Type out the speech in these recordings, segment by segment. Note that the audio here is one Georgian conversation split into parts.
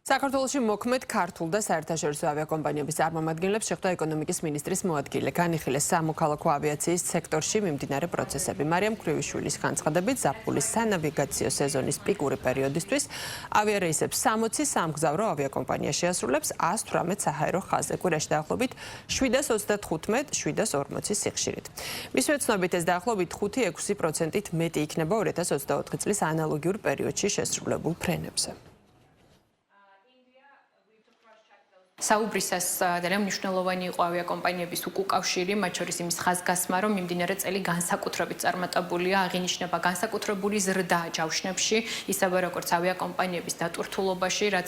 საქართველოში მოქმედ ქართულ და საერთაშორისო ავიაკომპანიების წარმომადგენლებს შეხვდა ეკონომიკის მინისტრის მოადგილე. განიხილეს სამოქალაქო ავიაციის სექტორში მიმდინარე პროცესები. მარიამ ქრივიშვილის განცხადებით, ზაფხულის სანავიგაციო სეზონის პიკური პერიოდისთვის ავიარეისებს 60 სამგზავრო ავიაკომპანია შეასრულებს 118 საჰაერო ხაზზე. კვირაში დაახლოებით 735-740 სიხშირით. მისივე ცნობით ეს დაახლოებით 5-6%-ით მეტი იქნება 2024 წლის ანალოგიურ პერიოდში შესრულებულ ფრენებზე. საუბრისას ძალიან მნიშვნელოვანი იყო ავიაკომპანიების უკავშირი, მათ შორის იმის ხაზგასმა, რომ მიმდინარე წელი განსაკუთრებით წარმატებულია, აღინიშნება განსაკუთრებული ზრდა ჯავშნებში, ისევე როგორც ავიაკომპანიების დატვირთულობაში, რაც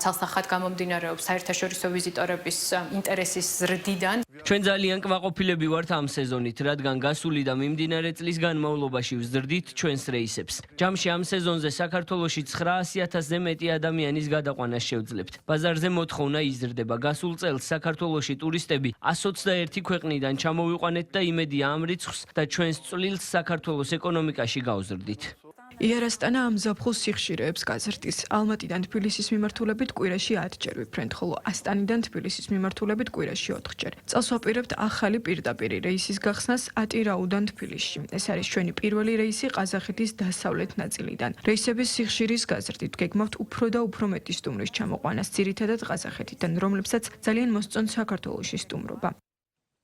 ცალსახად გამომდინარეობს საერთაშორისო ვიზიტორების ინტერესის ზრდიდან. ჩვენ ძალიან კმაყოფილები ვართ ამ სეზონით, რადგან გასული და მიმდინარე წლის განმავლობაში ვზრდით ჩვენს რეისებს. ჯამში ამ სეზონზე საქართველოში 900,000-ზე მეტი ადამიანის გადაყვანას შევძლებთ. ბაზარზე მოთხოვნა იზრდება. გასულ წელს საქართველოში ტურისტები 121 ქვეყნიდან ჩამოვიყვანეთ და იმედია ამ რიცხვს და ჩვენს წვლილს საქართველოს ეკონომიკაში გავზრდით. იარასტანა ამ ზაფხულს სიხშირეებს გაზრდის. ალმატიდან თბილისის მიმართულებით კვირაში 10-ჯერ ვიფრენთ, ხოლო ასტანიდან თბილისის მიმართულებით კვირაში 4-ჯერ. წელს ვაპირებთ ახალი პირდაპირი რეისის გახსნას ატირაუდან თბილისში. ეს არის ჩვენი პირველი რეისი ყაზახეთის დასავლეთ ნაწილიდან. რეისების სიხშირის გაზრდით გეგმავთ უფრო და უფრო მეტი სტუმრის ჩამოყვანას, ძირითადად ყაზახეთიდან, რომლებსაც ძალიან მოსწონთ საქართველოში სტუმრობა.